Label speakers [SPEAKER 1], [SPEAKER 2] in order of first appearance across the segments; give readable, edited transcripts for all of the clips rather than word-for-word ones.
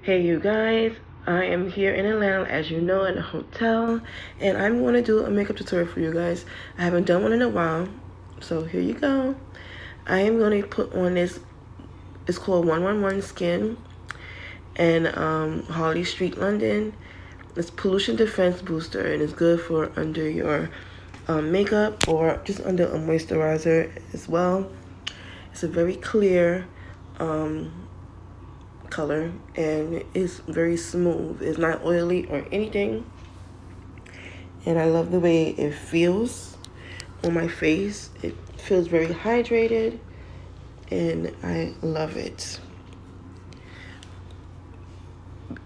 [SPEAKER 1] Hey you guys, I am here in Atlanta, as you know, in a hotel, and I'm going to do a makeup tutorial for you guys. I haven't done one in a while, so here you go. I am going to put on this, it's called 111 Skin, and Harley Street, London. It's pollution defense booster, and it's good for under your makeup or just under a moisturizer as well. It's a very clear color, and it's very smooth. It's not oily or anything, and I love the way it feels on my face. It feels very hydrated, and I love it.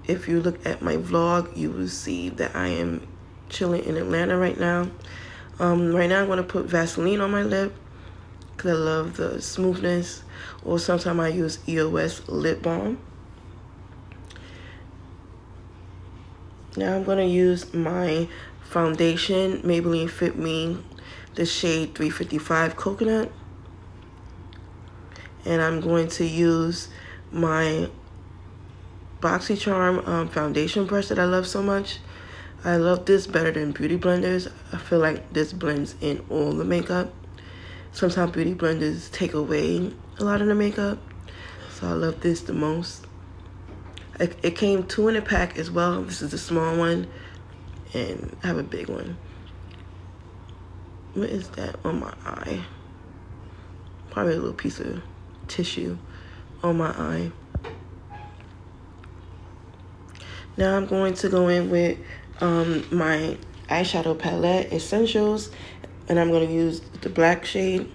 [SPEAKER 1] If you look at my vlog, you will see that I am chilling in Atlanta right now. Right now I'm going to put Vaseline on my lip because I love the smoothness, or sometimes I use EOS lip balm. Now I'm going to use my foundation, Maybelline Fit Me, the shade 355 Coconut. And I'm going to use my boxycharm foundation brush that I love so much. I love this better than beauty blenders. I feel like this blends in all the makeup. Sometimes beauty blenders take away a lot of the makeup, so I love this the most. It came 2 in a pack as well. This is the small one, and I have a big one. What is that on my eye? Probably a little piece of tissue on my eye. Now I'm going to go in with my eyeshadow palette, Essentials, and I'm going to use the black shade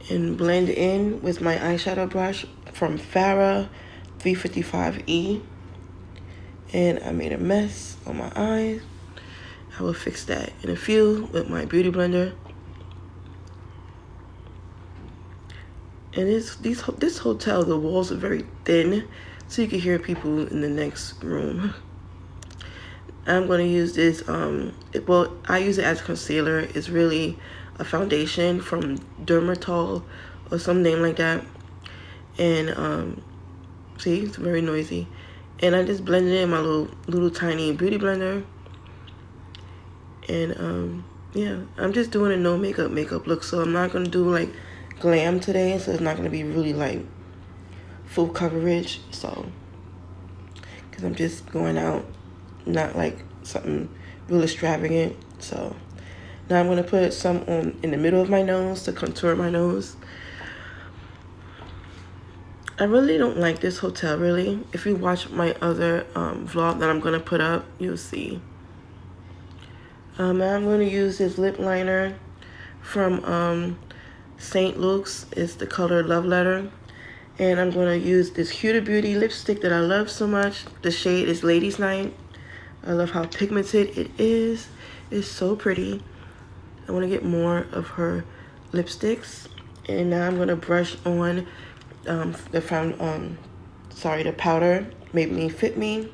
[SPEAKER 1] and blend in with my eyeshadow brush from Farah 355E. And I made a mess on my eyes. I will fix that in a few with my beauty blender. And this hotel, the walls are very thin, so you can hear people in the next room. I'm going to use this, well, I use it as concealer. It's really a foundation from Dermatol or some name like that. And see, it's very noisy. And I just blended it in my little tiny beauty blender. And yeah, I'm just doing a no makeup look, so I'm not going to do like glam today, so it's not going to be really like full coverage. So because I'm just going out, not like something real extravagant. So now I'm going to put some on in the middle of my nose to contour my nose. I really don't like this hotel, really. If you watch my other vlog that I'm going to put up, you'll see. Now I'm going to use this lip liner from St. Luke's. It's the color Love Letter. And I'm going to use this Huda Beauty lipstick that I love so much. The shade is Ladies Night. I love how pigmented it is. It's so pretty. I want to get more of her lipsticks. And now I'm going to brush on the powder, Maybelline Fit Me,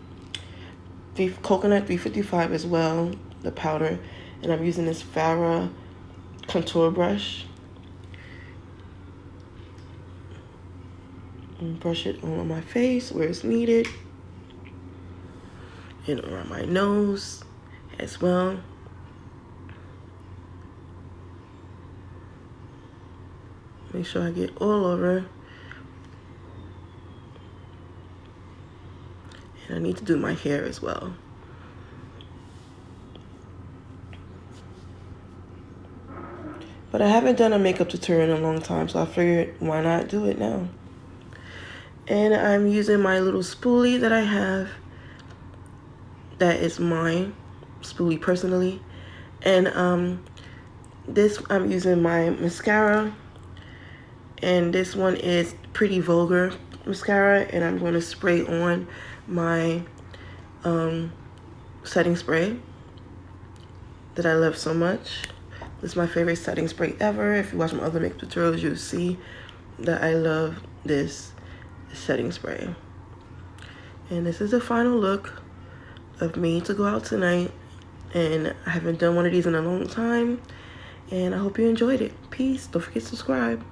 [SPEAKER 1] Coconut 355 as well, the powder. And I'm using this Farah contour brush. And brush it on my face where it's needed, and around my nose as well. Make sure I get all over. And I need to do my hair as well. But I haven't done a makeup tutorial in a long time, so I figured why not do it now. And I'm using my little spoolie that I have. That is my spoolie personally. And this, I'm using my mascara. And this one is Pretty Vulgar mascara. And I'm going to spray on my setting spray that I love so much. This is my favorite setting spray ever. If you watch my other makeup tutorials, you'll see that I love this setting spray. And this is the final look of me to go out tonight, and I haven't done one of these in a long time, and I hope you enjoyed it. Peace. Don't forget to subscribe.